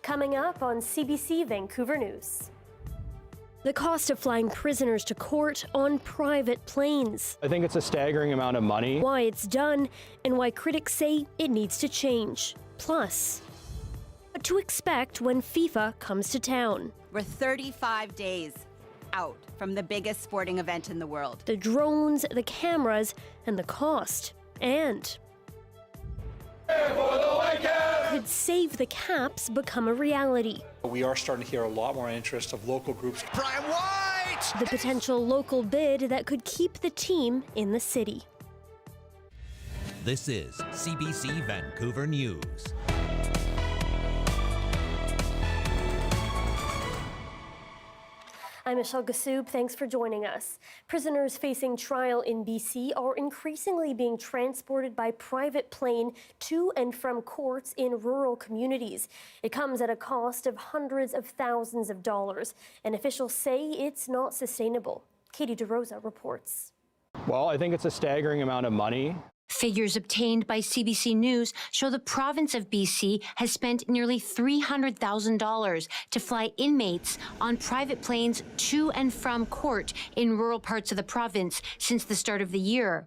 Coming up on CBC Vancouver News. The cost of flying prisoners to court on private planes. I think it's a staggering amount of money. Why it's done and why critics say it needs to change. Plus, what to expect when FIFA comes to town. We're 35 days out from the biggest sporting event in the world. The drones, the cameras, and the cost. And could Save the Caps become a reality? We are starting to hear a lot more interest of local groups. Brian White! The potential local bid that could keep the team in the city. This is CBC Vancouver News. I'm Michelle Ghoussoub. Thanks for joining us. Prisoners facing trial in BC are increasingly being transported by private plane to and from courts in rural communities. It comes at a cost of hundreds of thousands of dollars, and officials say it's not sustainable. Katie DeRosa reports. Well, I think it's a staggering amount of money. Figures obtained by CBC News show the province of BC has spent nearly $300,000 to fly inmates on private planes to and from court in rural parts of the province since the start of the year.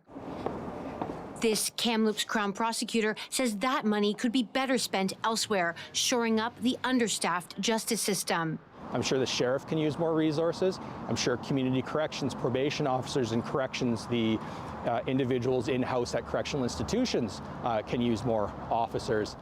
This Kamloops Crown prosecutor says that money could be better spent elsewhere, shoring up the understaffed justice system. I'm sure the sheriff can use more resources. I'm sure community corrections, probation officers and corrections, the individuals in-house at correctional institutions can use more officers.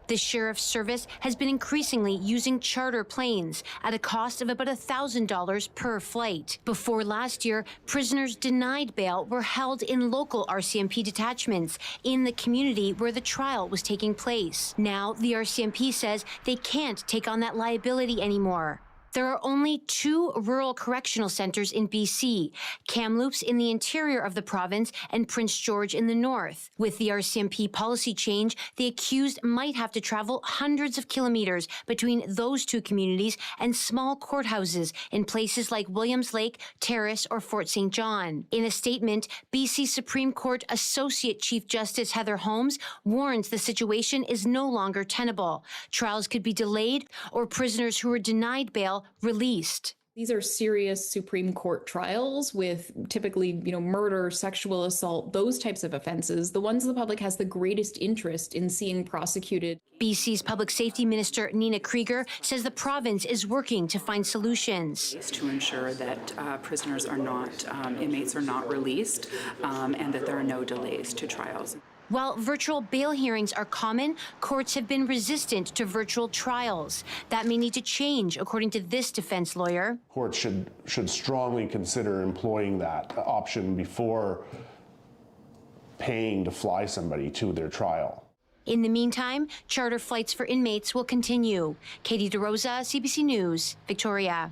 The Sheriff's Service has been increasingly using charter planes at a cost of about $1,000 per flight. Before last year, prisoners denied bail were held in local RCMP detachments in the community where the trial was taking place. Now, the RCMP says they can't take on that liability anymore. There are only 2 rural correctional centres in BC, Kamloops in the interior of the province and Prince George in the north. With the RCMP policy change, the accused might have to travel hundreds of kilometres between those 2 communities and small courthouses in places like Williams Lake, Terrace or Fort St. John. In a statement, BC Supreme Court Associate Chief Justice Heather Holmes warns the situation is no longer tenable. Trials could be delayed or prisoners who were denied bail released. These are serious Supreme Court trials with typically, murder, sexual assault, those types of offenses, the ones the public has the greatest interest in seeing prosecuted. BC's Public Safety Minister Nina Krieger says the province is working to find solutions. To ensure that prisoners are not, inmates are not released and that there are no delays to trials. While virtual bail hearings are common, courts have been resistant to virtual trials. That may need to change, according to this defense lawyer. Courts should strongly consider employing that option before paying to fly somebody to their trial. In the meantime, charter flights for inmates will continue. Katie DeRosa, CBC News, Victoria.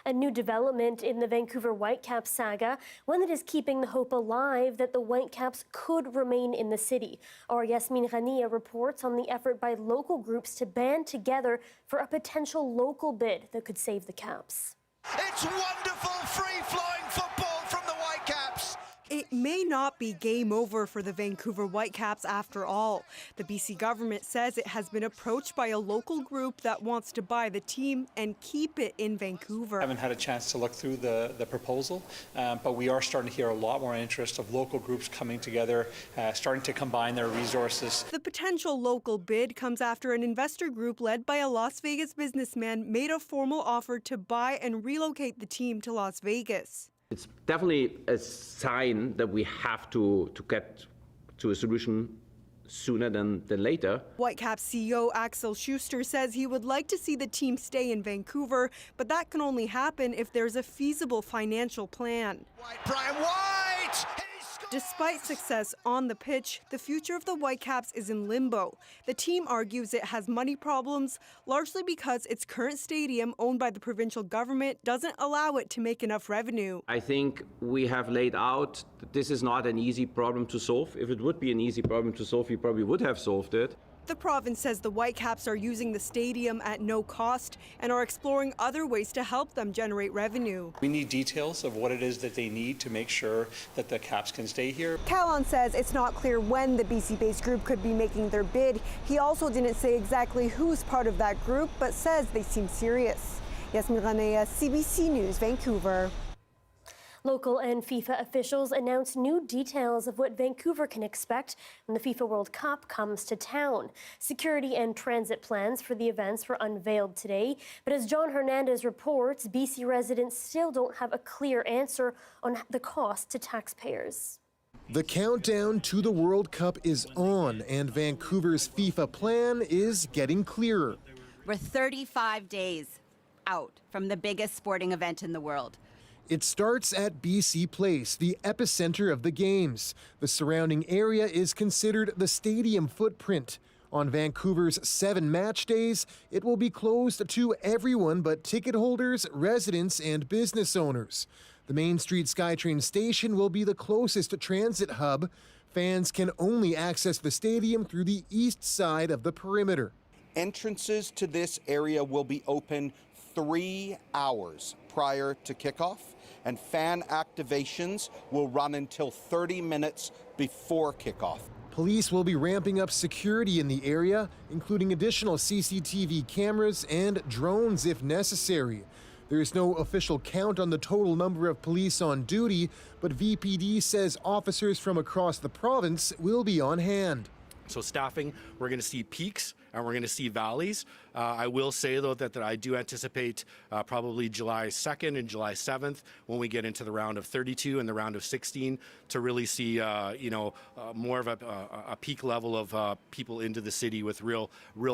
A new development in the Vancouver Whitecaps saga, one that is keeping the hope alive that the Whitecaps could remain in the city. Our Yasmin Rania reports on the effort by local groups to band together for a potential local bid that could save the Caps. It's wonderful free-flowing football from the Whitecaps. It may not be game over for the Vancouver Whitecaps after all. The BC government says it has been approached by a local group that wants to buy the team and keep it in Vancouver. I haven't had a chance to look through the proposal, but we are starting to hear a lot more interest of local groups coming together, starting to combine their resources. The potential local bid comes after an investor group led by a Las Vegas businessman made a formal offer to buy and relocate the team to Las Vegas. It's definitely a sign that we have to get to a solution sooner than later. Whitecaps CEO Axel Schuster says he would like to see the team stay in Vancouver, but that can only happen if there's a feasible financial plan. Brian White! Despite success on the pitch, the future of the Whitecaps is in limbo. The team argues it has money problems, largely because its current stadium, owned by the provincial government, doesn't allow it to make enough revenue. I think we have laid out that this is not an easy problem to solve. If it would be an easy problem to solve, we probably would have solved it. The province says the Whitecaps are using the stadium at no cost and are exploring other ways to help them generate revenue. We need details of what it is that they need to make sure that the Caps can stay here. Callan says it's not clear when the BC-based group could be making their bid. He also didn't say exactly who's part of that group, but says they seem serious. Yasmin Ranea, CBC News, Vancouver. Local and FIFA officials announced new details of what Vancouver can expect when the FIFA World Cup comes to town. Security and transit plans for the events were unveiled today, but as John Hernandez reports, BC residents still don't have a clear answer on the cost to taxpayers. The countdown to the World Cup is on, and Vancouver's FIFA plan is getting clearer. We're 35 days out from the biggest sporting event in the world. It starts at BC Place, the epicenter of the games. The surrounding area is considered the stadium footprint. On Vancouver's 7 match days, it will be closed to everyone but ticket holders, residents, and business owners. The Main Street SkyTrain station will be the closest transit hub. Fans can only access the stadium through the east side of the perimeter. Entrances to this area will be open 3 hours prior to kickoff, and fan activations will run until 30 minutes before kickoff. Police will be ramping up security in the area, including additional CCTV cameras and drones if necessary. There is no official count on the total number of police on duty, but VPD says officers from across the province will be on hand. So staffing, we're going to see peaks and we're going to see valleys. I will say, though, that I do anticipate probably July 2nd and July 7th, when we get into the round of 32 and the round of 16, to really see, more of a peak level of people into the city with real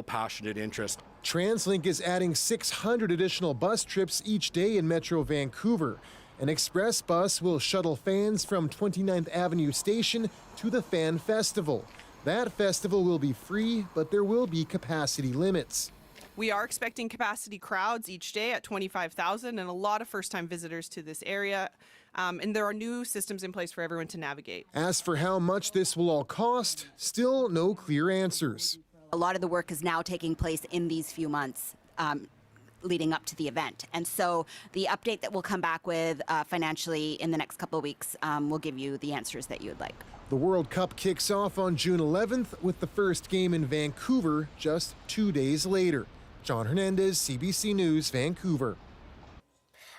passionate interest. TransLink is adding 600 additional bus trips each day in Metro Vancouver. An express bus will shuttle fans from 29th Avenue Station to the Fan Festival. That festival will be free, but there will be capacity limits. We are expecting capacity crowds each day at 25,000 and a lot of first-time visitors to this area. And there are new systems in place for everyone to navigate. As for how much this will all cost, still no clear answers. A lot of the work is now taking place in these few months leading up to the event. And so the update that we'll come back with financially in the next couple of weeks will give you the answers that you would like. The World Cup kicks off on June 11th with the first game in Vancouver just 2 days later. John Hernandez, CBC News, Vancouver.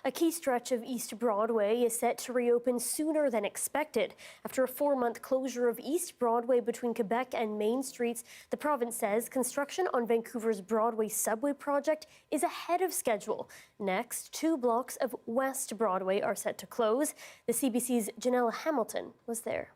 A key stretch of East Broadway is set to reopen sooner than expected. After a 4-month closure of East Broadway between Quebec and Main Streets, the province says construction on Vancouver's Broadway subway project is ahead of schedule. Next, 2 blocks of West Broadway are set to close. The CBC's Janelle Hamilton was there.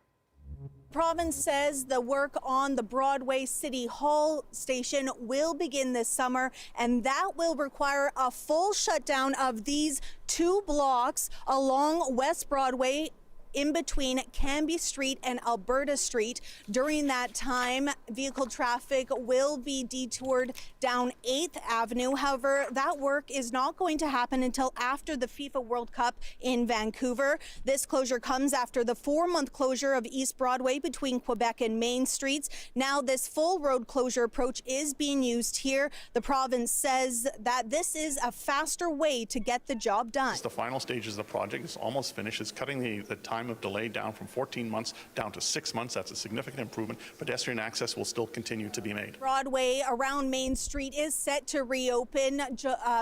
The province says the work on the Broadway City Hall station will begin this summer, and that will require a full shutdown of these 2 blocks along West Broadway in between Cambie Street and Alberta Street. During that time, vehicle traffic will be detoured down 8th Avenue. However, that work is not going to happen until after the FIFA World Cup in Vancouver. This closure comes after the 4-month closure of East Broadway between Quebec and Main Streets. Now this full road closure approach is being used here. The province says that this is a faster way to get the job done. The final stages of the project is almost finished. It's cutting the time of delay down from 14 months down to 6 months. That's a significant improvement. Pedestrian access will still continue to be made. Broadway around Main Street is set to reopen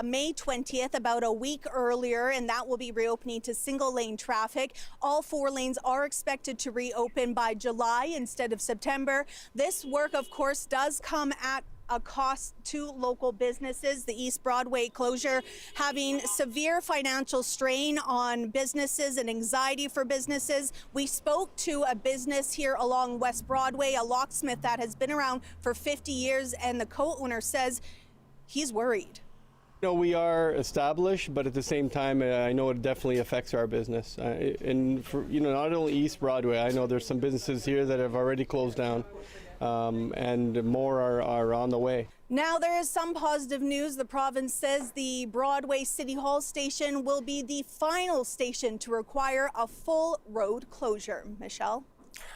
May 20th, about a week earlier, and that will be reopening to single-lane traffic. All 4 lanes are expected to reopen by July instead of September. This work, of course, does come at a cost to local businesses. The East Broadway closure having severe financial strain on businesses and anxiety for businesses. We spoke to a business here along West Broadway, a locksmith that has been around for 50 years, and the co-owner says he's worried. We are established, but at the same time, I know it definitely affects our business. And for, not only East Broadway, I know there's some businesses here that have already closed down. And more are on the way. Now there is some positive news. The province says the Broadway City Hall station will be the final station to require a full road closure. Michelle?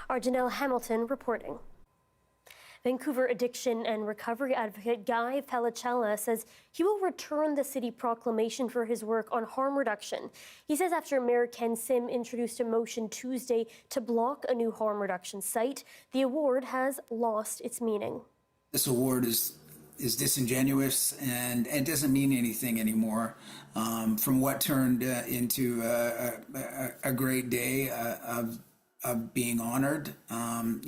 Our Janelle Hamilton reporting. Vancouver addiction and recovery advocate Guy Felicella says he will return the city proclamation for his work on harm reduction. He says after Mayor Ken Sim introduced a motion Tuesday to block a new harm reduction site, the award has lost its meaning. This award is disingenuous and it doesn't mean anything anymore. From what turned into a great day of being honored,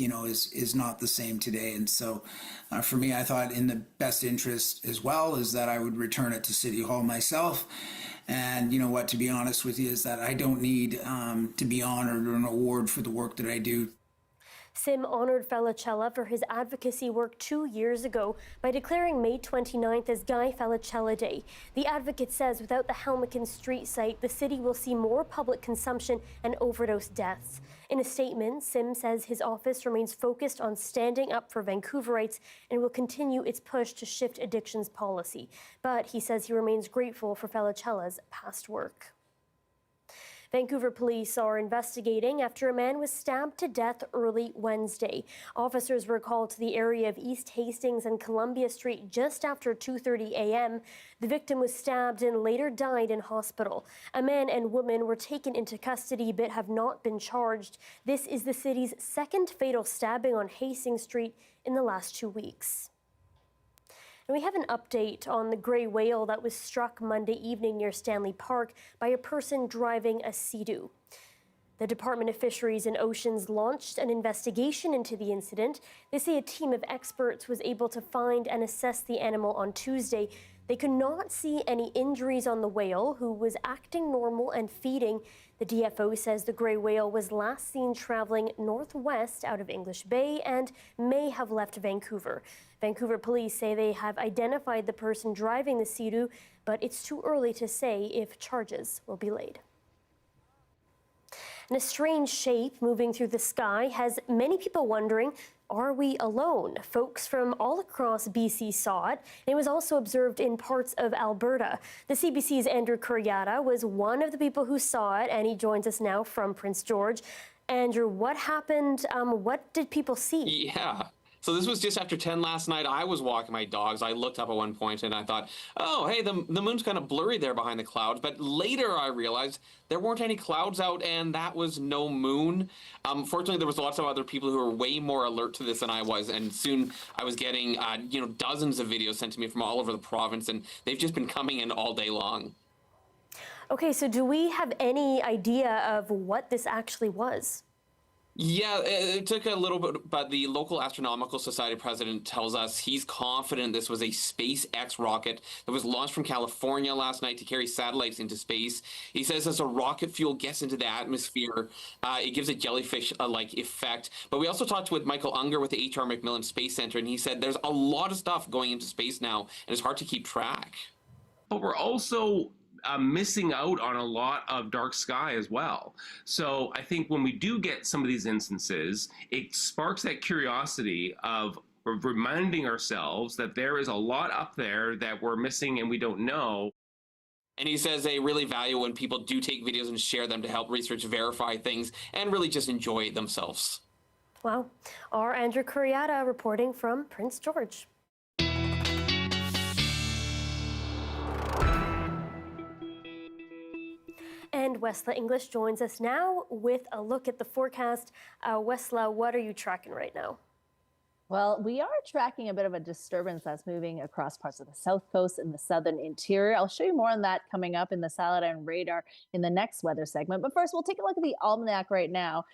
is not the same today. And so for me, I thought in the best interest as well is that I would return it to City Hall myself. And you know what, to be honest with you, is that I don't need to be honored or an award for the work that I do. Sim honored Felicella for his advocacy work 2 years ago by declaring May 29th as Guy Felicella Day. The advocate says without the Helmicken Street site, the city will see more public consumption and overdose deaths. In a statement, Sim says his office remains focused on standing up for Vancouverites and will continue its push to shift addictions policy. But he says he remains grateful for Felicella's past work. Vancouver police are investigating after a man was stabbed to death early Wednesday. Officers were called to the area of East Hastings and Columbia Street just after 2:30 a.m. The victim was stabbed and later died in hospital. A man and woman were taken into custody but have not been charged. This is the city's second fatal stabbing on Hastings Street in the last 2 weeks. And we have an update on the gray whale that was struck Monday evening near Stanley Park by a person driving a Sea-Doo. The Department of Fisheries and Oceans launched an investigation into the incident. They say a team of experts was able to find and assess the animal on Tuesday. They could not see any injuries on the whale, who was acting normal and feeding. The DFO says the gray whale was last seen traveling northwest out of English Bay and may have left Vancouver. Vancouver police say they have identified the person driving the Sea-Doo, but it's too early to say if charges will be laid. And a strange shape moving through the sky has many people wondering, are we alone? Folks from all across BC saw it. It was also observed in parts of Alberta. The CBC's Andrew Kurriata was one of the people who saw it, and he joins us now from Prince George. Andrew, what happened? What did people see? Yeah. So this was just after 10 last night. I was walking my dogs. I looked up at one point and I thought, oh, hey, the moon's kind of blurry there behind the clouds. But later I realized there weren't any clouds out and that was no moon. Fortunately, there was lots of other people who were way more alert to this than I was. And soon I was getting, dozens of videos sent to me from all over the province, and they've just been coming in all day long. Okay, so do we have any idea of what this actually was? Yeah, it took a little bit, but the local Astronomical Society president tells us he's confident this was a SpaceX rocket that was launched from California last night to carry satellites into space. He says as the rocket fuel gets into the atmosphere, it gives a jellyfish-like effect. But we also talked with Michael Unger with the H.R. MacMillan Space Center, and he said there's a lot of stuff going into space now, and it's hard to keep track. But we're also missing out on a lot of dark sky as well. So I think when we do get some of these instances, it sparks that curiosity of reminding ourselves that there is a lot up there that we're missing and we don't know. And he says they really value when people do take videos and share them to help research verify things and really just enjoy it themselves. Wow. Our Andrew Kurriata reporting from Prince George. And Wesla English joins us now with a look at the forecast. Wesla, what are you tracking right now? Well, we are tracking a bit of a disturbance that's moving across parts of the south coast and the southern interior. I'll show you more on that coming up in the satellite and radar in the next weather segment. But first, we'll take a look at the almanac right now.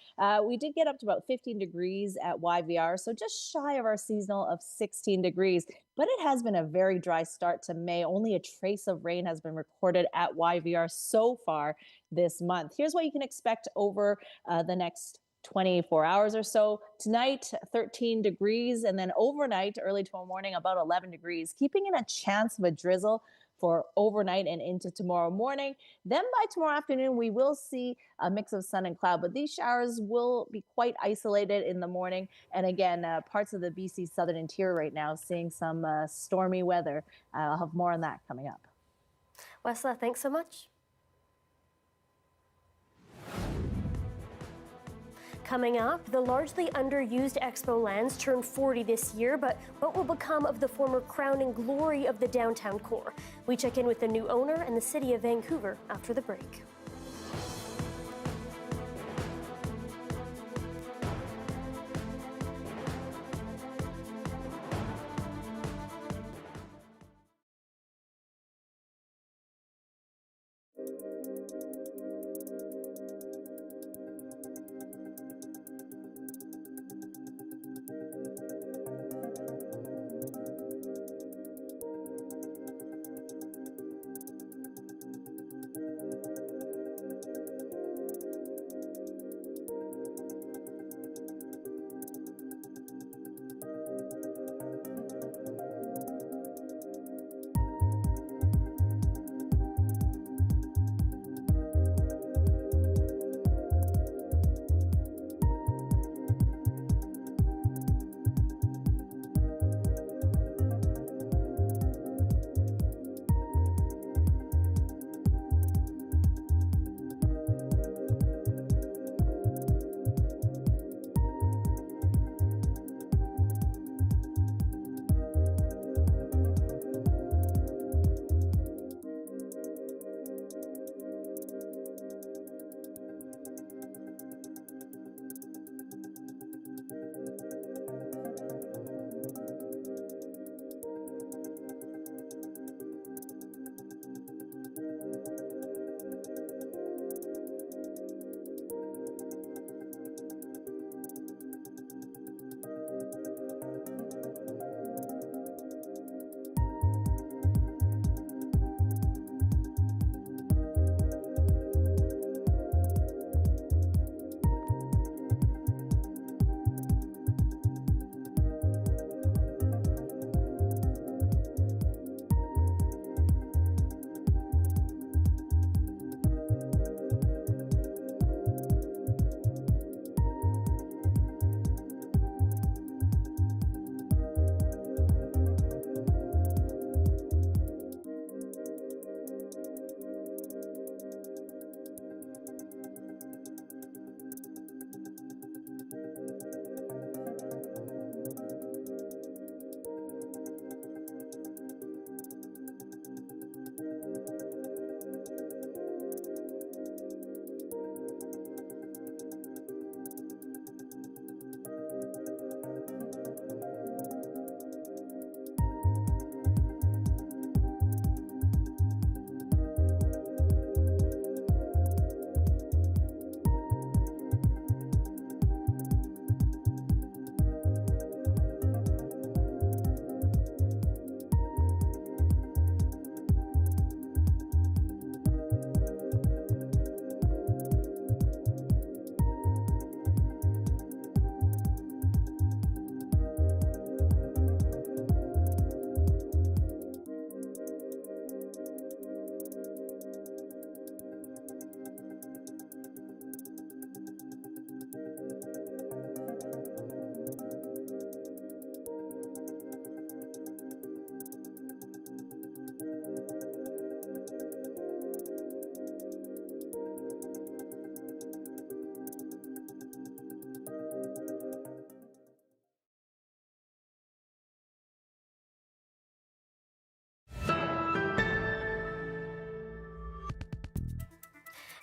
We did get up to about 15 degrees at YVR, so just shy of our seasonal of 16 degrees. But it has been a very dry start to May. Only a trace of rain has been recorded at YVR so far this month. Here's what you can expect over the next 24 hours or so. Tonight, 13 degrees, and then overnight, early tomorrow morning, about 11 degrees, keeping in a chance of a drizzle for overnight and into tomorrow morning. Then by tomorrow afternoon, we will see a mix of sun and cloud, but these showers will be quite isolated in the morning. And again, parts of the BC southern interior right now seeing some stormy weather. I'll have more on that coming up. Wesla, thanks so much. Coming up, the largely underused Expo lands turn 40 this year, but what will become of the former crown and glory of the downtown core? We check in with the new owner and the city of Vancouver after the break.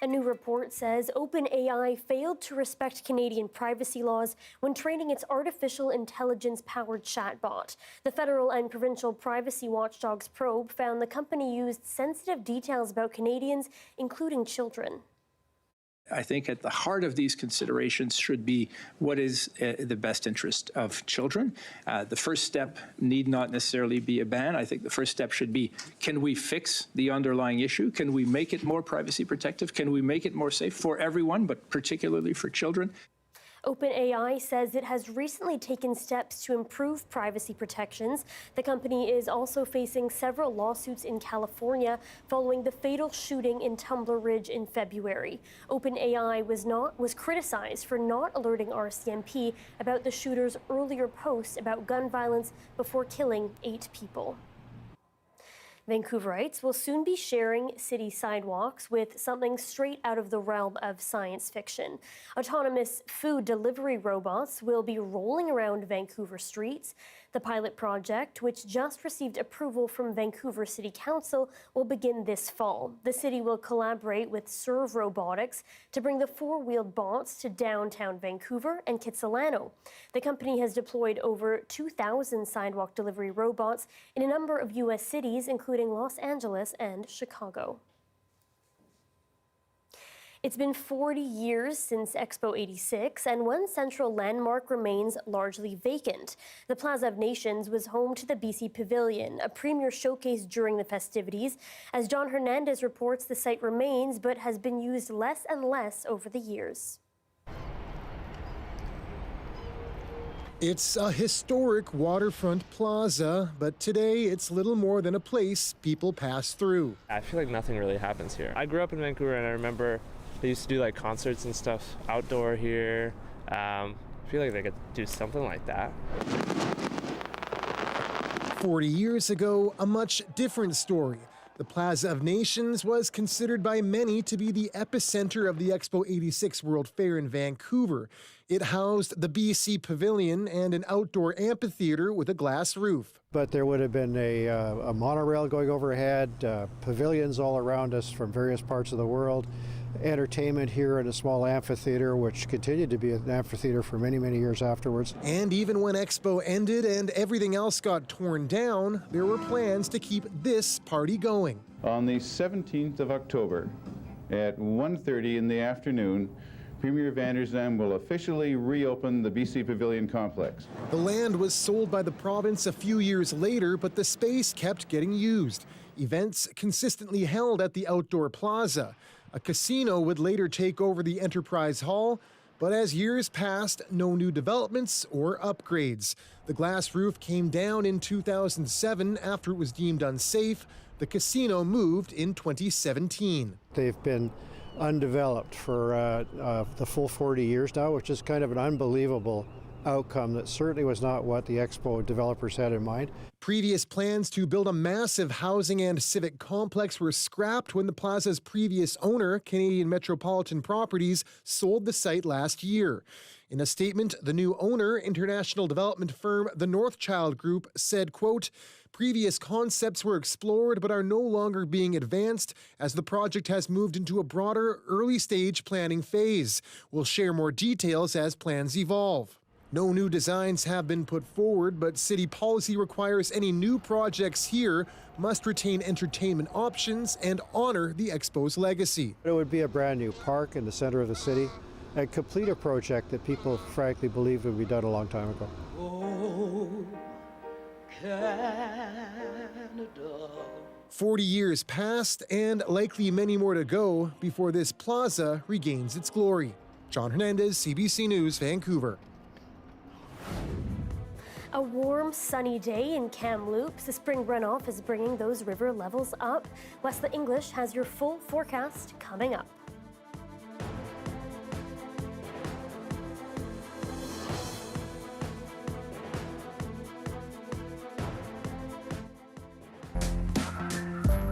A new report says OpenAI failed to respect Canadian privacy laws when training its artificial intelligence-powered chatbot. The federal and provincial privacy watchdogs probe found the company used sensitive details about Canadians, including children. I think at the heart of these considerations should be what is the best interest of children. The first step need not necessarily be a ban. I think the first step should be, can we fix the underlying issue? Can we make it more privacy protective? Can we make it more safe for everyone, but particularly for children? OpenAI says it has recently taken steps to improve privacy protections. The company is also facing several lawsuits in California following the fatal shooting in Tumbler Ridge in February. OpenAI was criticized for not alerting RCMP about the shooter's earlier posts about gun violence before killing 8 people. Vancouverites will soon be sharing city sidewalks with something straight out of the realm of science fiction. Autonomous food delivery robots will be rolling around Vancouver streets. The pilot project, which just received approval from Vancouver City Council, will begin this fall. The city will collaborate with Serve Robotics to bring the four-wheeled bots to downtown Vancouver and Kitsilano. The company has deployed over 2,000 sidewalk delivery robots in a number of U.S. cities, including Los Angeles and Chicago. It's been 40 years since Expo 86, and one central landmark remains largely vacant. The Plaza of Nations was home to the BC Pavilion, a premier showcase during the festivities. As John Hernandez reports, the site remains, but has been used less and less over the years. It's a historic waterfront plaza, but today it's little more than a place people pass through. I feel like nothing really happens here. I grew up in Vancouver, and I remember they used to do like concerts and stuff outdoor here. I feel like they could do something like that. 40 years ago, a much different story. The Plaza of Nations was considered by many to be the epicenter of the Expo 86 World Fair in Vancouver. It housed the BC Pavilion and an outdoor amphitheater with a glass roof. But there would have been a monorail going overhead, pavilions all around us from various parts of the world, entertainment here in a small amphitheater, which continued to be an amphitheater for many, many years afterwards. And even when Expo ended and everything else got torn down, there were plans to keep this party going. On the 17th of October at 1:30 in the afternoon, Premier Van der Zalm will officially reopen the BC Pavilion complex. The land was sold by the province a few years later, but the space kept getting used. Events consistently held at the outdoor plaza. A casino would later take over the Enterprise Hall, but as years passed, no new developments or upgrades. The glass roof came down in 2007 after it was deemed unsafe. The casino moved in 2017. They've been undeveloped for the full 40 years now, which is kind of an unbelievable outcome that certainly was not what the Expo developers had in mind. Previous plans to build a massive housing and civic complex were scrapped when the plaza's previous owner, Canadian Metropolitan Properties, sold the site last year. In a statement, the new owner, international development firm the Northchild Group, said, quote, "Previous concepts were explored but are no longer being advanced as the project has moved into a broader early-stage planning phase. We'll share more details as plans evolve." No new designs have been put forward, but city policy requires any new projects here must retain entertainment options and honor the Expo's legacy. It would be a brand new park in the center of the city and complete a project that people frankly believed would be done a long time ago. Oh, Canada. 40 years passed and likely many more to go before this plaza regains its glory. John Hernandez, CBC News, Vancouver. A warm, sunny day in Kamloops. The spring runoff is bringing those river levels up. Wesley English has your full forecast coming up.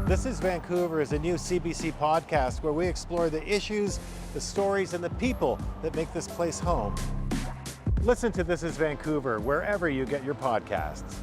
This is Vancouver is a new CBC podcast where we explore the issues, the stories, and the people that make this place home. Listen to This is Vancouver wherever you get your podcasts.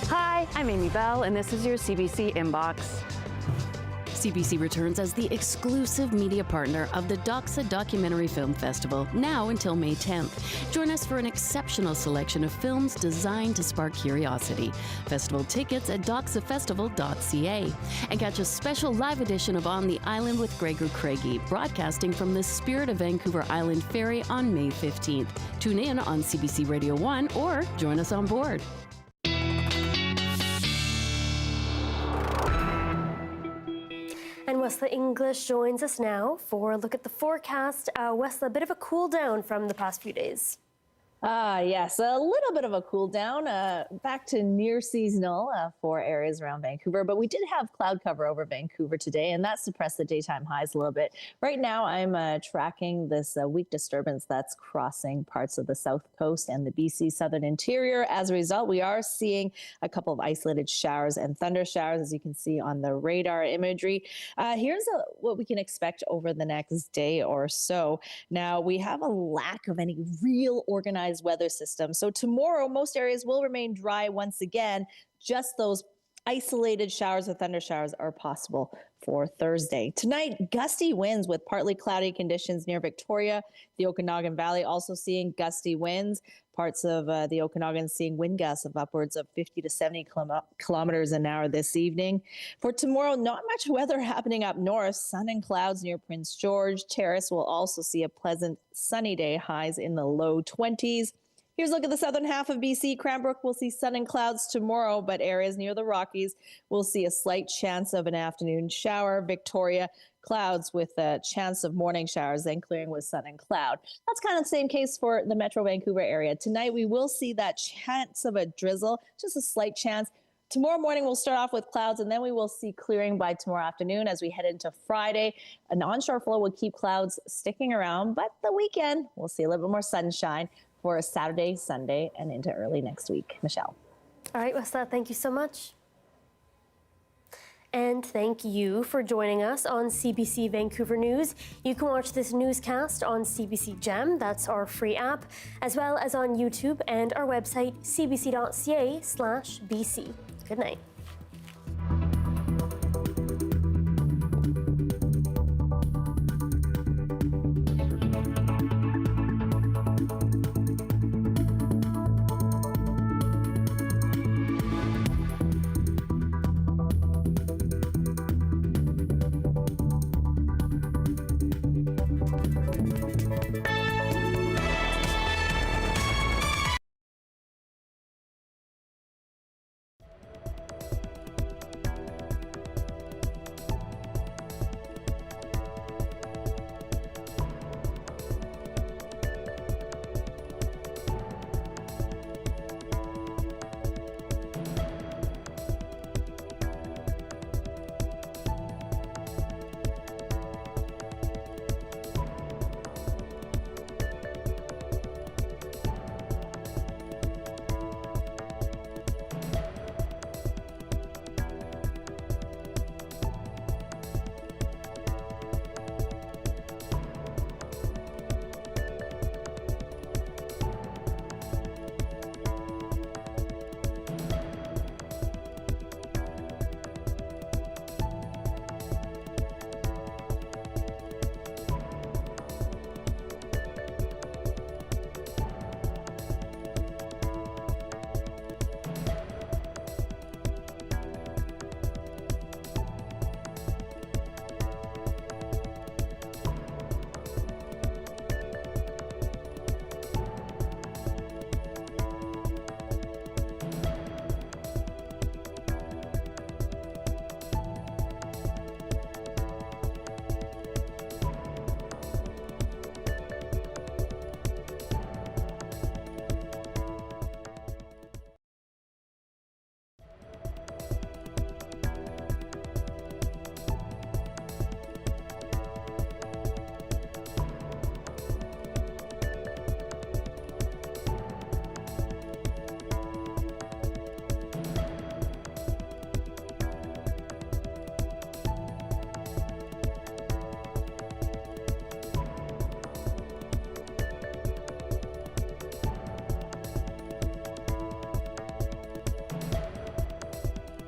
Hi, I'm Amy Bell, and this is your CBC Inbox. CBC returns as the exclusive media partner of the Doxa Documentary Film Festival, now until May 10th. Join us for an exceptional selection of films designed to spark curiosity. Festival tickets at doxafestival.ca. And catch a special live edition of On the Island with Gregor Craigie, broadcasting from the Spirit of Vancouver Island Ferry on May 15th. Tune in on CBC Radio 1 or join us on board. And Wesley English joins us now for a look at the forecast. Wesley, a bit of a cool down from the past few days. Yes, a little bit of a cool down, back to near seasonal for areas around Vancouver, but we did have cloud cover over Vancouver today, and that suppressed the daytime highs a little bit. Right now, I'm tracking this weak disturbance that's crossing parts of the south coast and the BC southern interior. As a result, we are seeing a couple of isolated showers and thunder showers, as you can see on the radar imagery. Here's what we can expect over the next day or so. Now, we have a lack of any real organized weather system. So tomorrow, most areas will remain dry once again. Just those isolated showers or thunder showers are possible for Thursday. Tonight, gusty winds with partly cloudy conditions near Victoria, the Okanagan Valley also seeing gusty winds. Parts of the Okanagan seeing wind gusts of upwards of 50 to 70 kilometers an hour this evening. For tomorrow, not much weather happening up north. Sun and clouds near Prince George. Terrace will also see a pleasant sunny day, highs in the low 20s. Here's a look at the southern half of BC. Cranbrook will see sun and clouds tomorrow, but areas near the Rockies will see a slight chance of an afternoon shower. Victoria, clouds with a chance of morning showers, then clearing with sun and cloud. That's kind of the same case for the Metro Vancouver area. Tonight, we will see that chance of a drizzle, just a slight chance. Tomorrow morning, we'll start off with clouds, and then we will see clearing by tomorrow afternoon as we head into Friday. An onshore flow will keep clouds sticking around, but the weekend, we'll see a little bit more sunshine for Saturday, Sunday, and into early next week. Michelle. All right, Wesla, thank you so much. And thank you for joining us on CBC Vancouver News. You can watch this newscast on CBC Gem, that's our free app, as well as on YouTube and our website, cbc.ca/BC. Good night.